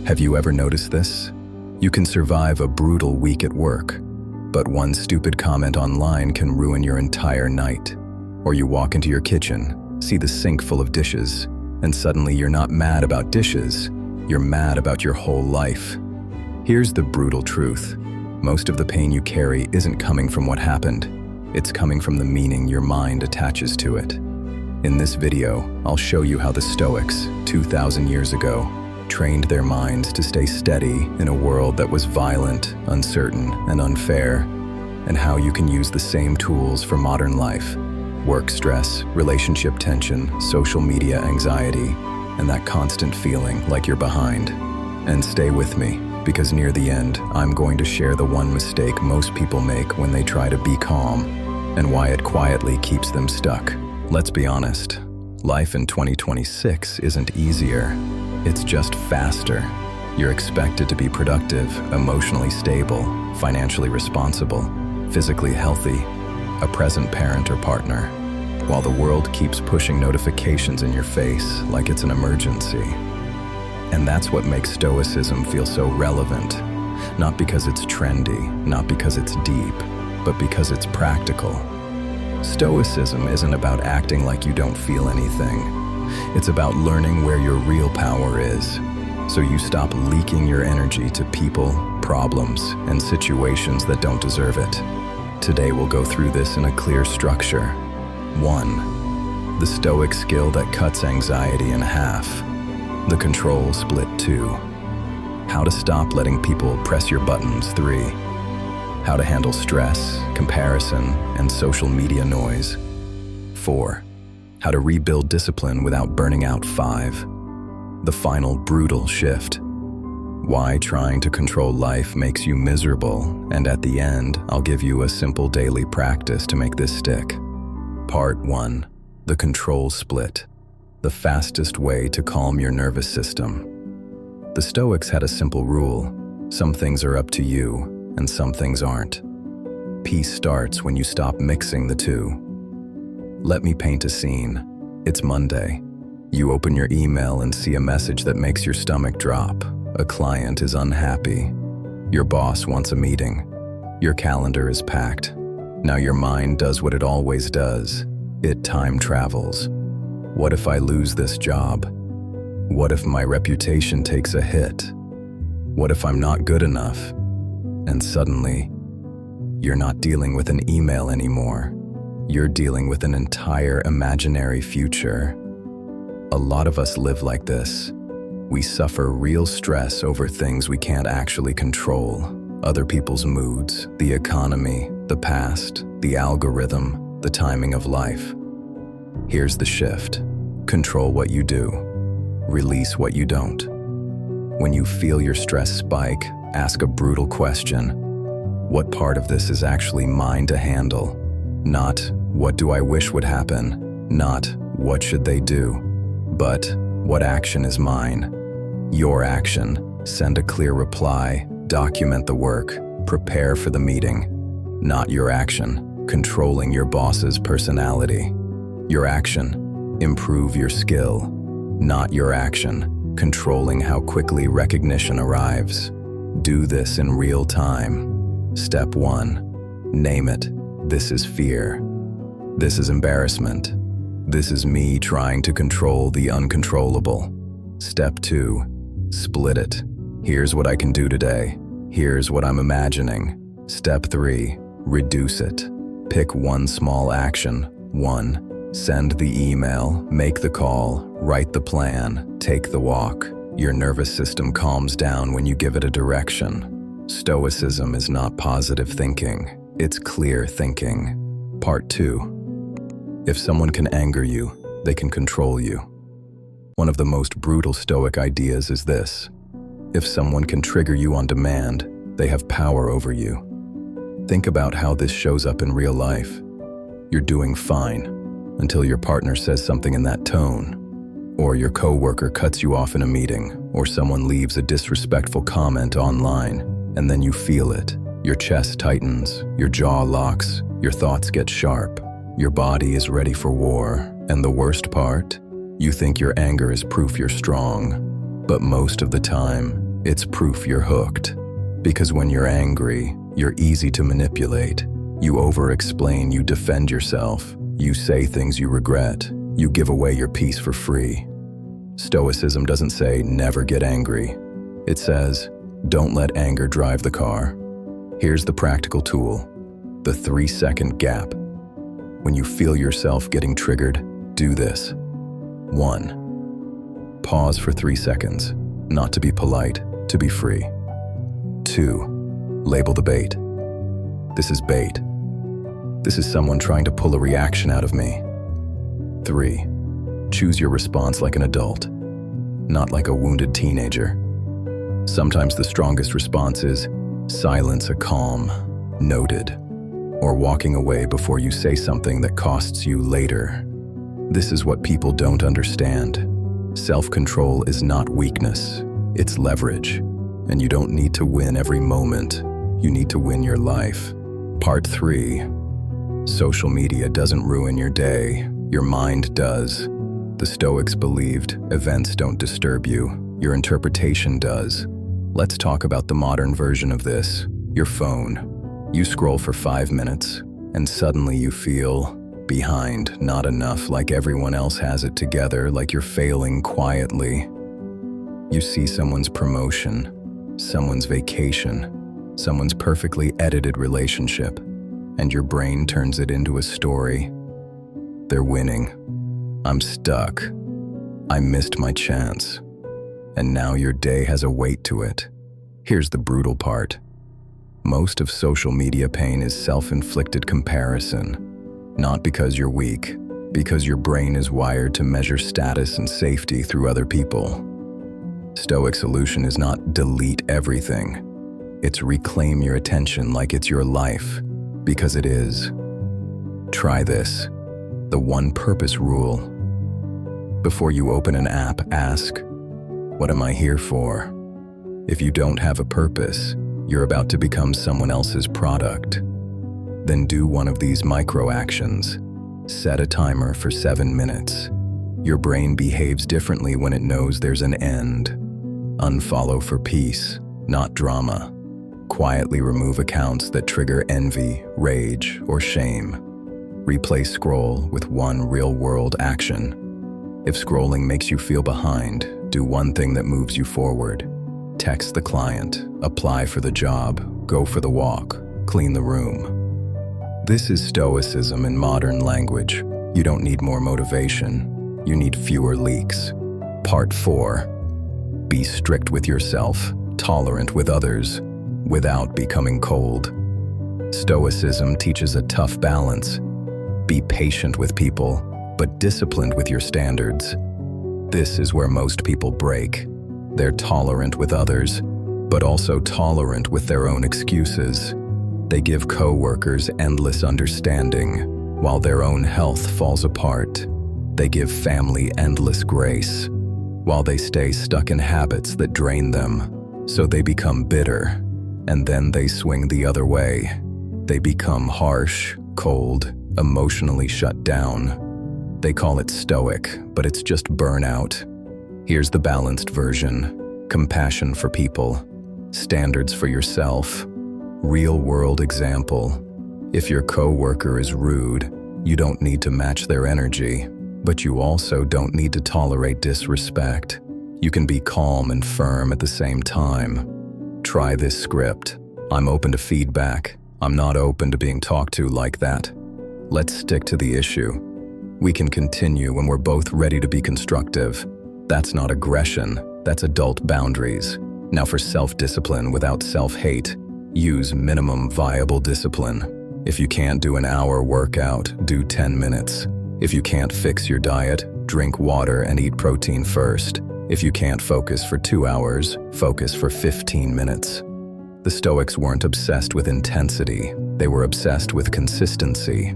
Have you ever noticed this? You can survive a brutal week at work, but one stupid comment online can ruin your entire night. Or you walk into your kitchen, see the sink full of dishes, and suddenly you're not mad about dishes, you're mad about your whole life. Here's the brutal truth. Most of the pain you carry isn't coming from what happened. It's coming from the meaning your mind attaches to it. In this video, I'll show you how the Stoics, 2,000 years ago, trained their minds to stay steady in a world that was violent, uncertain, and unfair, and how you can use the same tools for modern life: work stress, relationship tension, social media anxiety, and that constant feeling like you're behind. And stay with me, because near the end, I'm going to share the one mistake most people make when they try to be calm, and why it quietly keeps them stuck. Let's be honest, life in 2026 isn't easier. It's just faster. You're expected to be productive, emotionally stable, financially responsible, physically healthy, a present parent or partner, while the world keeps pushing notifications in your face like it's an emergency. And that's what makes Stoicism feel so relevant, not because it's trendy, not because it's deep, but because it's practical. Stoicism isn't about acting like you don't feel anything. It's about learning where your real power is, so you stop leaking your energy to people, problems, and situations that don't deserve it. Today we'll go through this in a clear structure. 1. The Stoic skill that cuts anxiety in half. The control split. 2. How to stop letting people press your buttons. 3. How to handle stress, comparison, and social media noise. 4. How to rebuild discipline without burning out. 5. The final brutal shift. Why trying to control life makes you miserable, and at the end, I'll give you a simple daily practice to make this stick. Part 1. The control split. The fastest way to calm your nervous system. The Stoics had a simple rule: some things are up to you, and some things aren't. Peace starts when you stop mixing the two. Let me paint a scene. It's Monday. You open your email and see a message that makes your stomach drop. A client is unhappy. Your boss wants a meeting. Your calendar is packed. Now your mind does what it always does. It time travels. What if I lose this job? What if my reputation takes a hit? What if I'm not good enough? And suddenly, you're not dealing with an email anymore. You're dealing with an entire imaginary future. A lot of us live like this. We suffer real stress over things we can't actually control: other people's moods, the economy, the past, the algorithm, the timing of life. Here's the shift. Control what you do. Release what you don't. When you feel your stress spike, ask a brutal question. What part of this is actually mine to handle? Not, what do I wish would happen? Not, what should they do? But, what action is mine? Your action. Send a clear reply, document the work, prepare for the meeting. Not your action, controlling your boss's personality. Your action, improve your skill. Not your action, controlling how quickly recognition arrives. Do this in real time. Step 1. Name it. This is fear. This is embarrassment. This is me trying to control the uncontrollable. Step 2. Split it. Here's what I can do today. Here's what I'm imagining. Step 3. Reduce it. Pick one small action. 1. Send the email, make the call, write the plan, take the walk. Your nervous system calms down when you give it a direction. Stoicism is not positive thinking. It's clear thinking. Part 2. If someone can anger you, they can control you. One of the most brutal Stoic ideas is this: if someone can trigger you on demand, they have power over you. Think about how this shows up in real life. You're doing fine until your partner says something in that tone, or your coworker cuts you off in a meeting, or someone leaves a disrespectful comment online, and then you feel it. Your chest tightens, your jaw locks, your thoughts get sharp, your body is ready for war, and the worst part? You think your anger is proof you're strong, but most of the time, It's proof you're hooked. Because when you're angry, you're easy to manipulate. You over-explain, you defend yourself, you say things you regret, you give away your peace for free. Stoicism doesn't say never get angry. It says don't let anger drive the car. Here's the practical tool: the 3-second gap. When you feel yourself getting triggered, do this. 1. Pause for 3 seconds, not to be polite, to be free. 2. Label the bait. This is bait. This is someone trying to pull a reaction out of me. 3. Choose your response like an adult, not like a wounded teenager. Sometimes the strongest response is silence, a calm, noted, or walking away before you say something that costs you later. This is what people don't understand. Self-control is not weakness, it's leverage. And you don't need to win every moment, you need to win your life. Part 3. Social media doesn't ruin your day, your mind does. The Stoics believed events don't disturb you, your interpretation does. Let's talk about the modern version of this, your phone. You scroll for 5 minutes, and suddenly you feel behind, not enough, like everyone else has it together, like you're failing quietly. You see someone's promotion, someone's vacation, someone's perfectly edited relationship, and your brain turns it into a story. They're winning. I'm stuck. I missed my chance. And now your day has a weight to it. Here's the brutal part. Most of social media pain is self-inflicted comparison. Not because you're weak, because your brain is wired to measure status and safety through other people. Stoic solution is not delete everything. It's reclaim your attention like it's your life, because it is. Try this, the one purpose rule. Before you open an app, ask, what am I here for? If you don't have a purpose, you're about to become someone else's product. Then do one of these micro actions. Set a timer for 7 minutes. Your brain behaves differently when it knows there's an end. Unfollow for peace, not drama. Quietly remove accounts that trigger envy, rage, or shame. Replace scroll with one real-world action. If scrolling makes you feel behind, do one thing that moves you forward. Text the client, apply for the job, go for the walk, clean the room. This is Stoicism in modern language. You don't need more motivation. You need fewer leaks. Part 4. Be strict with yourself, tolerant with others, without becoming cold. Stoicism teaches a tough balance. Be patient with people, but disciplined with your standards. This is where most people break. They're tolerant with others, but also tolerant with their own excuses. They give coworkers endless understanding, while their own health falls apart. They give family endless grace, while they stay stuck in habits that drain them. So they become bitter, and then they swing the other way. They become harsh, cold, emotionally shut down. They call it stoic, but it's just burnout. Here's the balanced version: compassion for people, standards for yourself. Real-world example. If your coworker is rude, you don't need to match their energy, but you also don't need to tolerate disrespect. You can be calm and firm at the same time. Try this script. I'm open to feedback. I'm not open to being talked to like that. Let's stick to the issue. We can continue when we're both ready to be constructive. That's not aggression, that's adult boundaries. Now for self-discipline without self-hate. Use minimum viable discipline. If you can't do an hour workout, do 10 minutes. If you can't fix your diet, drink water and eat protein first. If you can't focus for 2 hours, focus for 15 minutes. The Stoics weren't obsessed with intensity, they were obsessed with consistency.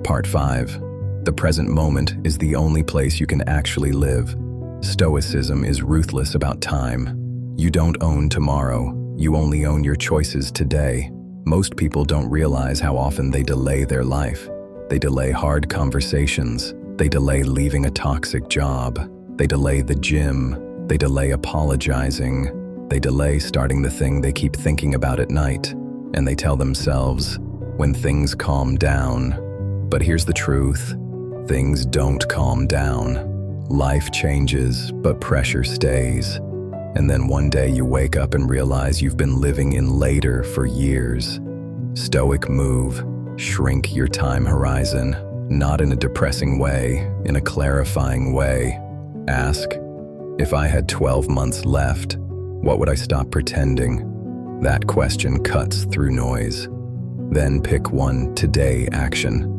Part 5. The present moment is the only place you can actually live. Stoicism is ruthless about time. You don't own tomorrow, you only own your choices today. Most people don't realize how often they delay their life. They delay hard conversations. They delay leaving a toxic job. They delay the gym. They delay apologizing. They delay starting the thing they keep thinking about at night, and they tell themselves, when things calm down. But here's the truth: things don't calm down. Life changes, but pressure stays. And then one day you wake up and realize you've been living in later for years. Stoic move: shrink your time horizon, not in a depressing way, in a clarifying way. Ask, if I had 12 months left, what would I stop pretending? That question cuts through noise. Then pick one today action.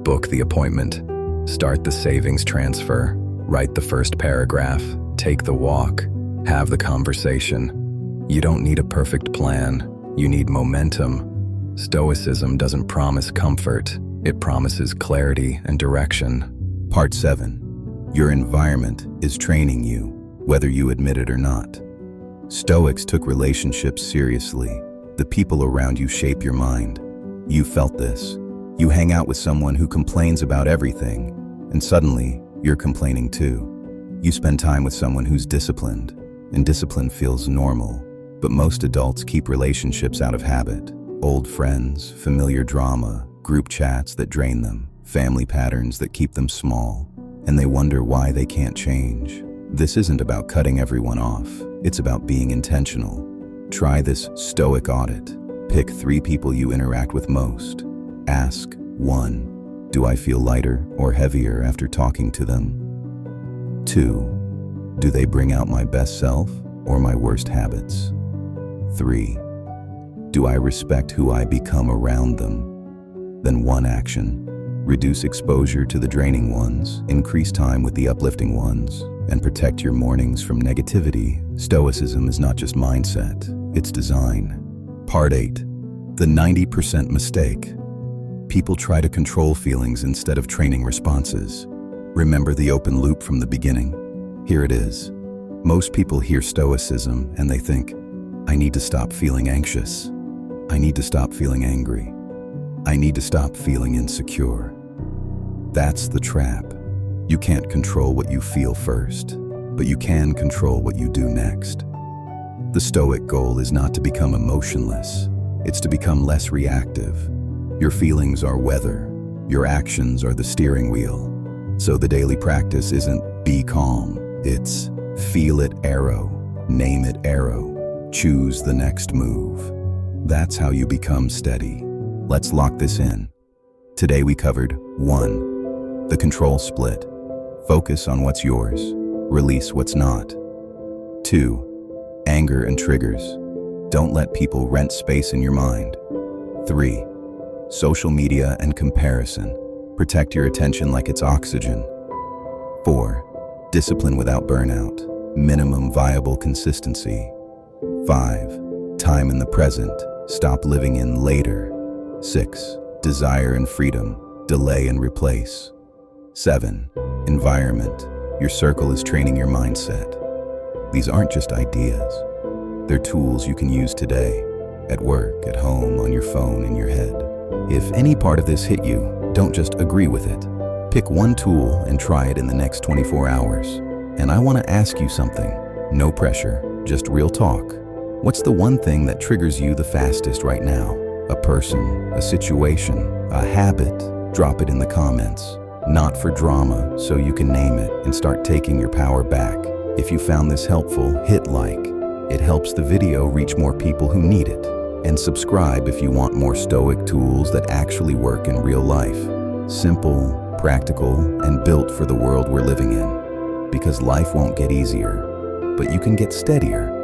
Book the appointment. Start the savings transfer. Write the first paragraph. Take the walk. Have the conversation. You don't need a perfect plan. You need momentum. Stoicism doesn't promise comfort. It promises clarity and direction. Part 7. Your environment is training you, whether you admit it or not. Stoics took relationships seriously. The people around you shape your mind. You felt this. You hang out with someone who complains about everything, and suddenly you're complaining too. You spend time with someone who's disciplined, and discipline feels normal. But most adults keep relationships out of habit. Old friends, familiar drama, group chats that drain them, family patterns that keep them small, and they wonder why they can't change. This isn't about cutting everyone off. It's about being intentional. Try this Stoic audit. Pick 3 people you interact with most. Ask, 1, do I feel lighter or heavier after talking to them? 2, do they bring out my best self or my worst habits? 3, do I respect who I become around them? Then 1 action. Reduce exposure to the draining ones, increase time with the uplifting ones, and protect your mornings from negativity. Stoicism is not just mindset, it's design. Part 8. The 90% mistake. People try to control feelings instead of training responses. Remember the open loop from the beginning? Here it is. Most people hear Stoicism and they think, I need to stop feeling anxious. I need to stop feeling angry. I need to stop feeling insecure. That's the trap. You can't control what you feel first, but you can control what you do next. The Stoic goal is not to become emotionless. It's to become less reactive. Your feelings are weather. Your actions are the steering wheel. So the daily practice isn't be calm. It's feel it arrow, name it arrow, choose the next move. That's how you become steady. Let's lock this in. Today we covered 1. The control split. Focus on what's yours. Release what's not. 2. Anger and triggers. Don't let people rent space in your mind. 3. Social media and comparison. Protect your attention like it's oxygen. 4. Discipline without burnout. Minimum viable consistency. 5. Time in the present. Stop living in later. 6. Desire and freedom. Delay and replace. 7. Environment. Your circle is training your mindset. These aren't just ideas. They're tools you can use today, at work, at home, on your phone, in your head. If any part of this hit you, don't just agree with it. Pick one tool and try it in the next 24 hours. And I want to ask you something. No pressure, just real talk. What's the one thing that triggers you the fastest right now? A person, a situation, a habit? Drop it in the comments. Not for drama, so you can name it and start taking your power back. If you found this helpful, hit like. It helps the video reach more people who need it. And subscribe if you want more Stoic tools that actually work in real life. Simple, practical, and built for the world we're living in. Because life won't get easier, but you can get steadier.